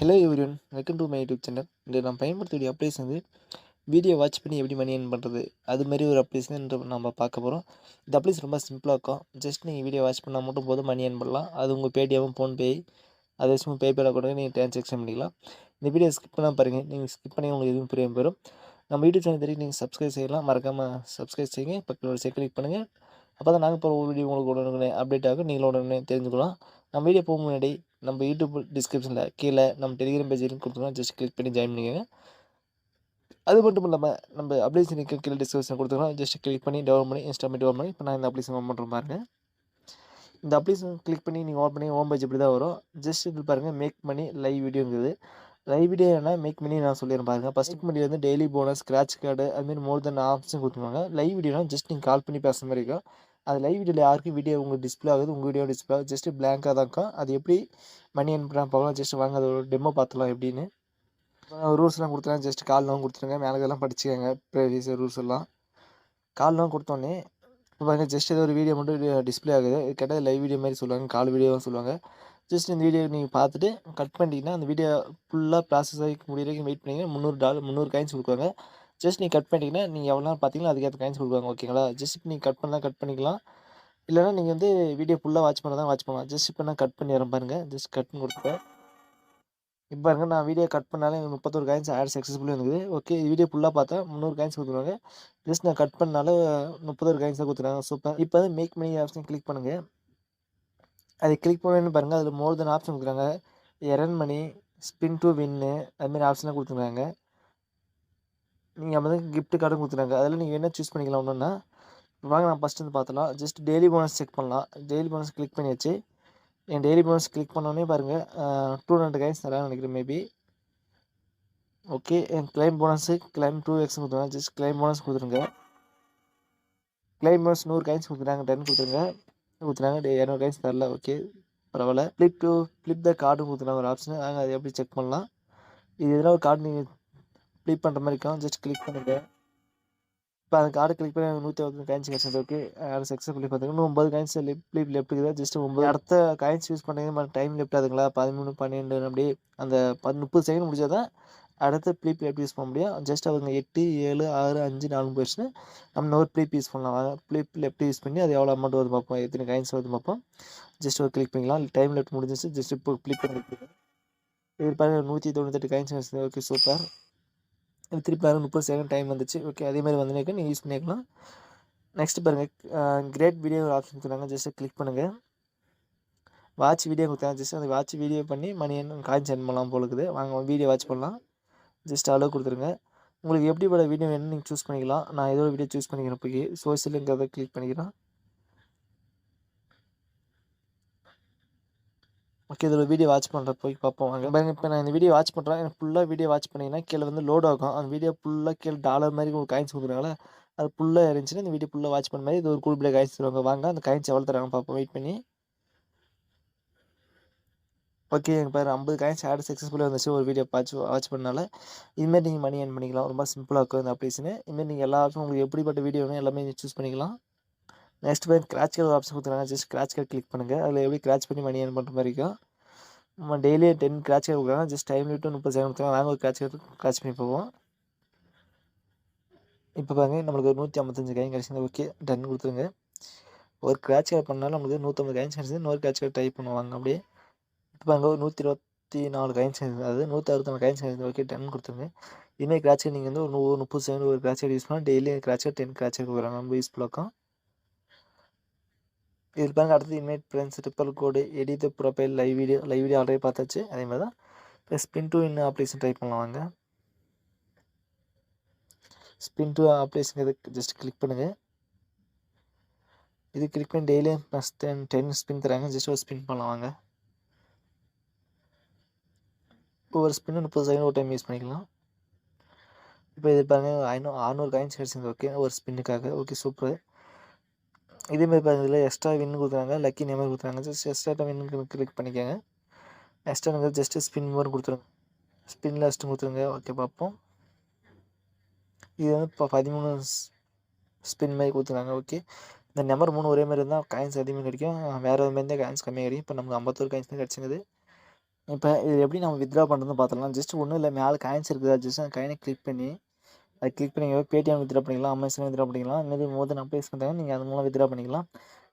Hello everyone, welcome to my YouTube channel. இன்று நான் பயன்படுத்தக்கூடிய அப்ளிகேஷன் வீடியோ வாட்ச் பண்ணி எப்படி மணி ஏர்ன் பண்ணுறது, அது மாதிரி ஒரு அப்ளிகேஷன் நம்ம பார்க்க போகிறோம். இந்த அப்ளிகேஷன் ரொம்ப சிம்பிளாக இருக்கும். ஜஸ்ட் நீங்கள் வீடியோ வாட்ச் பண்ணால் மட்டும் போதும், மணி ஏர்ன் பண்ணலாம். அது உங்கள் பேடிஎம், ஃபோன்பே, அதை வச்சு உங்கள் பேபேல கூட நீங்கள் ட்ரான்சாக்ஷன் பண்ணிக்கலாம். இந்த வீடியோ ஸ்கிப் பண்ணால் பாருங்கள், நீங்கள் ஸ்கிப் பண்ணி உங்களுக்கு எதுவும் புரியாமல் போயிடும். நம்ம யூடியூப் சேனல் தெரியும், நீங்கள் சப்ஸ்கிரைப் செய்யலாம். மறக்காமல் சப்ஸ்கிரைப் செய்யுங்க, பக்கத்தில் ஒரு கிளிக் பண்ணுங்கள். அப்போ தான் நாங்கள் போகிற வீடியோ உங்களுக்கு உடனே அப்டேட் ஆகும், நீங்களும் உடனே தெரிஞ்சுக்கலாம். நம்ம வீடியோ போக முன்னாடி நம்ம யூடியூப் டிஸ்கிரிப்ஷனில் கீழே நம்ம டெலிகிராம் பேஜ் லிங்க் கொடுத்துருக்கோம், ஜஸ்ட் கிளிக் பண்ணி ஜாயின் பண்ணிக்கோங்க. அது மட்டும் இல்லாமல் நம்ம அப்ளிகேஷன் கீழே டிஸ்கிரிப்ஷன் கொடுத்துருக்கோம், ஜஸ்ட் கிளிக் பண்ணி டவுன் பண்ணி இன்ஸ்டால் டவுன் பண்ணி இப்போ நான் இந்த அப்ளிகேஷன் ஓப்பன் பண்ணுறேன் பாருங்கள். இந்த அப்ளிகேஷன் கிளிக் பண்ணி நீங்கள் ஓப்பன் பண்ணி ஹோம் பேஜ் இப்படி தான் வரும். ஜஸ்ட் இது பாருங்கள், மேக் மணி லைவ் வீடியோங்குது. லைவ் வீடியோ என்ன மேக் மணி நான் சொல்லிடுறேன் பாருங்கள். ஃபஸ்ட் மணி வந்து டெய்லி போனஸ், ஸ்க்ராட்ச் கார்டு, அதுமாரி மோர் தென் ஆப்ஷன் கொடுத்துருவாங்க. லைவ் வீடியோனா ஜஸ்ட் நீங்கள் கால் பண்ணி பேசுகிற மாதிரி இருக்கும். அது லைவ் வீடியோவில் யாருக்கும் வீடியோ உங்களுக்கு டிஸ்பிளே ஆகுது, உங்கள் வீடியோ டிஸ்பிளே ஆகுது, ஜஸ்ட் பிளாங்காக தான் இருக்கும். அது எப்படி மணி ஏர்ன் பண்ண போகலாம், ஜஸ்ட் வாங்க அதோட டெமோ பார்த்துலாம் எப்படின்னு. ரூல்ஸ்லாம் கொடுத்துருங்க, ஜஸ்ட் கால்லாம் கொடுத்துருங்க, மேலே இதெல்லாம் படிச்சுக்கோங்க ப்ரைவசி ரூல்ஸ் எல்லாம். கால்லாம் கொடுத்தோன்னே இப்போ பாருங்கள், ஜஸ்ட் ஏதோ ஒரு வீடியோ மட்டும் டிஸ்பிளே ஆகுது. இது கேட்டால் லைவ் வீடியோ மாதிரி சொல்லுவாங்க, கால் வீடியோவும் சொல்லுவாங்க. ஜஸ்ட் இந்த வீடியோ நீங்கள் பார்த்துட்டு கட் பண்ணிட்டீங்கன்னா அந்த வீடியோ ஃபுல்லாக ப்ராசஸ் ஆகி முடிய வரைக்கும் வெயிட் பண்ணிங்கன்னா $300 காயின்ஸ் கொடுக்குவாங்க. ஜஸ்ட் நீங்கள் கட் பண்ணிட்டீங்கன்னா நீங்கள் எவ்வளோ நேரம் பார்த்தீங்களோ அதுக்கேற்ற காயின்ஸ் கொடுக்குவாங்க, ஓகேங்களா? ஜஸ்ட் இப்போ நீங்கள் கட் பண்ணலாம் கட் பண்ணிக்கலாம், இல்லைனா நீங்கள் வந்து வீடியோ ஃபுல்லாக வாட்ச் பண்ண தான் வாட்ச் பண்ணலாம். ஜஸ்ட் இப்போ நான் கட் பண்ணிடுறேன் பாருங்கள், ஜஸ்ட் கட்னு கொடுத்துட்டேன். இப்போ பாருங்க, நான் வீடியோ கட் பண்ணாலே 31 காயின்ஸ் ஆட் சக்ஸஸ்ஃபுல்லாக இருக்குது. ஓகே, வீடியோ ஃபுல்லாக பார்த்தா 300 காயின்ஸ் கொடுத்துருவாங்க. ஜஸ்ட் நான் கட் பண்ணால 31 காயின்ஸ் தான் கொடுத்துருக்காங்க. சூப்பர். இப்போ வந்து மேக் மணி ஆப்ஷன் கிளிக் பண்ணுங்கள். அதை கிளிக் பண்ணணுன்னு பாருங்கள், அதில் மோர் தென் ஆப்ஷன் கொடுக்குறாங்க. எர்ன் மணி, ஸ்பின் டு வின்னு, அதுமாரி ஆப்ஷன்லாம் கொடுத்துருக்காங்க. நீங்கள் வந்து கிஃப்ட் கார்டும் கொடுத்துருக்காங்க. அதில் நீங்கள் என்ன சூஸ் பண்ணிக்கலாம். ஒன்றுன்னா வாங்க நான் ஃபஸ்ட்டு வந்து பார்த்தலாம். ஜஸ்ட் டெய்லி போனஸ் செக் பண்ணலாம். டெய்லி போனஸ் கிளிக் பண்ணியாச்சு. என் டெய்லி போனஸ் கிளிக் பண்ணோன்னே பாருங்கள், 200 காயின்ஸ் தரான்னு நினைக்கிறேன் மேபி. ஓகே, என் கிளைம் போனஸு கிளைம் 2x கொடுத்துருங்க. ஜஸ்ட் கிளைம் போனஸ் கொடுத்துருங்க. கிளைம் போனஸ் 100 காயின்ஸ் கொடுத்துருக்காங்க, 10 கொடுத்துருங்க. 200 காயின்ஸ் தரல. ஓகே, பரவாயில்ல. ஃப்ளிப் த கார்டு கொடுத்துருக்காங்க ஒரு ஆப்ஷன். நாங்கள் அதை எப்படி செக் பண்ணலாம். இது எதனா ஒரு கார்டு நீங்கள் ஃப்ளிப் பண்ணுற மாதிரி இருக்கும். ஜஸ்ட் கிளிக் பண்ணுங்கள். இப்போ அந்த கார்டு கிளிக் பண்ணி 160 காயின்ஸ் கிடச்சது. ஓகே, அது சக்ஸஸ்ஃபுல்லி பார்த்துக்கணும். 9 காயின்ஸ் லெஃப்ட் இருக்குது. ஜஸ்ட் 9 அடுத்த காயின்ஸ் யூஸ் பண்ணுறது டைம் லெஃப்ட் ஆகுதுங்களா, 13, 12 அப்படி அந்த 30 செகண்ட் முடிச்சால் தான் அடுத்த ப்ளீப் லெஃப்ட் யூஸ் பண்ண முடியும். ஜஸ்ட் அவங்க 8, 7, 6, 5, 4 போயிடுச்சுன்னா நம்ம ஒரு ப்ளீப் யூஸ் பண்ணலாம். ப்ளீப் லெஃப்ட் யூஸ் பண்ணி அது எவ்வளோ அமௌண்ட் வருது பார்ப்போம், எத்தனை காயின்ஸ் வருது பார்ப்போம். ஜஸ்ட் ஒரு கிளிக் பண்ணிக்கலாம். டைம் லெஃப்ட் முடிஞ்சிச்சு. ஜஸ்ட் இப்போ ப்ளீப் பண்ணி இது பாருங்கள், 198 காயின்ஸ் வச்சுருந்தேன். Okay, super. இது திருப்பி பாருங்கள், 30 செகண்ட் டைம் வந்துச்சு. ஓகே, அதே மாதிரி வந்து நீங்கள் யூஸ் பண்ணிக்கலாம். நெக்ஸ்ட் பாருங்கள், கிரேட் வீடியோ ஒரு ஆப்ஷன் கொடுத்தாங்க. ஜஸ்ட் கிளிக் பண்ணுங்கள். வாட்ச் வீடியோ கொடுத்தாங்க. ஜஸ்ட் அந்த வாட்ச் வீடியோ பண்ணி மணி காயின்ஸ் எர்ன் பண்ணலாம் போல இருக்குது. வாங்க வீடியோ வாட்ச் பண்ணலாம். ஜஸ்ட் அளவு கொடுத்துருங்க. உங்களுக்கு எப்படிப்பட்ட வீடியோ வேணும்னு நீங்கள் சூஸ் பண்ணிக்கலாம். நான் ஏதோ ஒரு வீடியோ சூஸ் பண்ணிக்கிறேன். போய் சோசியலுங்கிறத கிளிக் பண்ணிக்கிறேன். ஓகே, இதில் வீடியோ வாட்ச் பண்ணுற போய் பார்ப்போம். வாங்க பாருங்க, இப்போ நான் இந்த வீடியோ வாட்ச் பண்ணுறேன். எனக்கு ஃபுல்லாக வீடியோ வாட்ச் பண்ணிங்கன்னா கீழே வந்து லோட் ஆகும். அந்த வீடியோ ஃபுல்லாக கீழே டாலர் மாதிரி ஒரு காயின்ஸ் கொடுக்குறாங்களா, அது ஃபுல்லாக இருந்துச்சுன்னா இந்த வீடியோ ஃபுல்லாக வாட்ச் பண்ண மாதிரி இது ஒரு குறிப்பிட்ட காயின்ஸ் தருவாங்க. வாங்க அந்த காயின்ஸ் எவ்வளோ தராங்க பார்ப்போம், வெயிட் பண்ணி. ஓகே, எனக்கு பாரு 50 காயின்ஸ் ஆட் சக்ஸஸ்ஃபுல்லாக வந்துச்சு ஒரு வீடியோ வாட்ச் பண்ணனால. இதுமாரி நீங்கள் மணி ஏர்ன் பண்ணிக்கலாம். ரொம்ப சிம்பிளாக இருக்கும் இந்த அப்ளிகேஷனு. இதுமாரி நீங்கள் எல்லா ஆப்ஷனும் உங்களுக்கு எப்படிப்பட்ட வீடியோ வேணும் எல்லாமே நீங்கள் சூஸ் பண்ணிக்கலாம். நெக்ஸ்ட் பாருங்க, கிராச் கார்டு ஆப்ஷன் கொடுத்துருக்காங்க. ஜஸ்ட் கிராச் கார்டு கிளிக் பண்ணுங்கள். அதில் எப்படி கிராச் பண்ணி மணி ஏர்ன் பண்ணுற மாதிரி இருக்கும். நம்ம டெய்லி 10 கிராச் கார்டு கொடுக்குறாங்க. ஜஸ்ட் டைம் லிமிட்டு 30 செகண்ட் கொடுத்துருவாங்க. நாங்கள் ஒரு கிராச் பண்ணி போவோம். இப்போ பாருங்க, நம்மளுக்கு ஒரு 155 காயின் கிடச்சிது. ஓகே, டன் கொடுத்துருங்க. ஒரு கிராச் கார்டு பண்ணாலும் நம்மளுக்கு 150 காயின்ஸ் கிடச்சிது. இன்னொரு கிராச் கார்டு டைப் பண்ணுவாங்க அப்படியே. இப்போ பாருங்க, ஒரு 124 காயின்ஸ் இருக்குது, அதாவது 164 காயின்ஸ் இருக்குது. ஓகே, டன் கொடுத்துருங்க. இதுமாதிரி கிராச் கார்டு நீங்கள் வந்து ஒரு 30 செகண்ட் ஒரு கிராச் கார்டு யூஸ் பண்ணால் daily scratch card 10 scratch card கொடுக்குறாங்க. ரொம்ப யூஸ்ஃபுல்லாக இருக்கும். இதில் பாருங்கள், அடுத்து invite friends, triple code, edit profile, live video already பார்த்தாச்சு. அதே மாதிரி தான் இப்போ spin to win application try பண்ணலாம். வாங்க ஸ்பின் டு அப்ளிகேஷன் இதுக்கு ஜஸ்ட் கிளிக் பண்ணுங்கள். இது கிளிக் பண்ணி டெய்லியும் ப்ளஸ் 10 ஸ்பின் தராங்க. ஜஸ்ட் ஒரு ஸ்பின் பண்ணலாம். வாங்க இப்போ ஒரு ஸ்பின்னு 30 செகண்ட் ஒரு டைம் யூஸ் பண்ணிக்கலாம். இப்போ இது பாருங்கள், 600 காயின்ஸ் கிடச்சிது. ஓகே, ஒரு ஸ்பின்னுக்காக. Okay, super. இதேமாதிரி பாருங்கள், இதில் எக்ஸ்ட்ரா வின்னு கொடுக்குறாங்க, லக்கி நேம் கொடுக்குறாங்க. ஜஸ்ட் எக்ஸ்ட்ரா வின்னு கிளிக் பண்ணிக்கோங்க. எக்ஸ்ட்ரா ஜஸ்ட்டு ஸ்பின் மாதிரி கொடுத்துருங்க. ஸ்பின் லாஸ்ட்டு கொடுத்துருங்க. ஓகே, பார்ப்போம். இது வந்து இப்போ 13 ஸ்பின் மாதிரி கொடுத்துருக்காங்க. ஓகே, இந்த நம்பர் 3 ஒரே மாதிரி இருந்தால் காயின்ஸ் அதிகமாக கிடைக்கும், வேறு ஒரு மாதிரி தான் காயின்ஸ் கம்மியாக கிடைக்கும். இப்போ நமக்கு 51 காயின்ஸ் தான் கிடச்சிங்குது. இப்போ இது எப்படி நம்ம வித்ட்ரா பண்ணுறதுன்னு பார்த்துடலாம். ஜஸ்ட் ஒன்றும் இல்லை, மேலே காயின்ஸ் இருக்குதா, ஜஸ்ட் அந்த காயினை கிளிக் பண்ணி அதை கிளிக் பண்ணி பேடிஎம் வித்ட்ரா பண்ணிக்கலாம், அமேசான் வித்ட்ரா பண்ணிக்கலாம். இந்தமாதிரி மோர் தென் அப்ளைஸ் பண்ணுறாங்க, நீங்கள் அது மூலம் வித்ட்ரா பண்ணிக்கலாம்.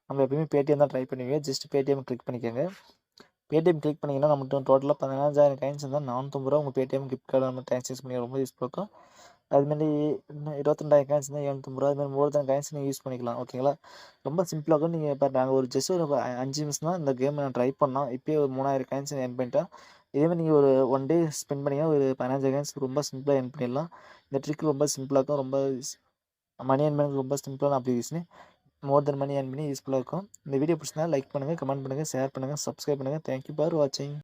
நம்ம எப்பயுமே பேடிஎம் தான் ட்ரை பண்ணுவீங்க. ஜஸ்ட் பேடிஎம் கிளிக் பண்ணிக்கோங்க. பேடிஎம் கிளிக் பண்ணிங்கன்னா நம்மகிட்ட டோட்டலாக 15,000 காயின்ஸ் இருந்தால் ₹450 உங்கள் பேடிஎம் கிஃப்ட் கார்டு நம்ம ட்ரான்சாக்ஷன் பண்ணி ரொம்ப யூஸ்ஃபுல்லாக இருக்கும். அதுமாரி இன்னும் 22,000 காயின்ஸ் இருந்தால் ₹750 அதுமாதிரி மோர் தென் காயின்ஸ் நீங்கள் யூஸ் பண்ணிக்கலாம். ஓகேங்களா? ரொம்ப சிம்பிளாக இருக்கும். நீங்கள் இப்போ நாங்கள் ஒரு ஜஸ்ட் ஒரு 5 நிமிஷம் தான் இந்த கேமை நான் ட்ரை பண்ணோம். இப்போயே ஒரு 3000 காயின்ஸ் ஏர்ன் பண்ணிட்டேன். இதேமாதிரி நீங்கள் ஒரு 1 டே ஸ்பெண்ட் பண்ணிங்கன்னா ஒரு 15,000 காயின்ஸ் ரொம்ப சிம்பிளாக ஏர்ன் பண்ணிடலாம். இந்த ட்ரிக் ரொம்ப சிம்பிளாக இருக்கும். ரொம்ப மணி ஏர்ன் பண்ணுறது ரொம்ப சிம்பிளான அப்ளிகேஷன். மோர் தென் மணி ஏர்ன் பண்ணி யூஸ்ஃபுல்லாக இருக்கும். இந்த வீடியோ பிடிச்சிருந்தா லைக் பண்ணுங்கள், கமெண்ட் பண்ணுங்கள், ஷேர் பண்ணுங்கள், சப்ஸ்கிரைப் பண்ணுங்கள். தேங்க்யூ ஃபார் வாட்சிங்.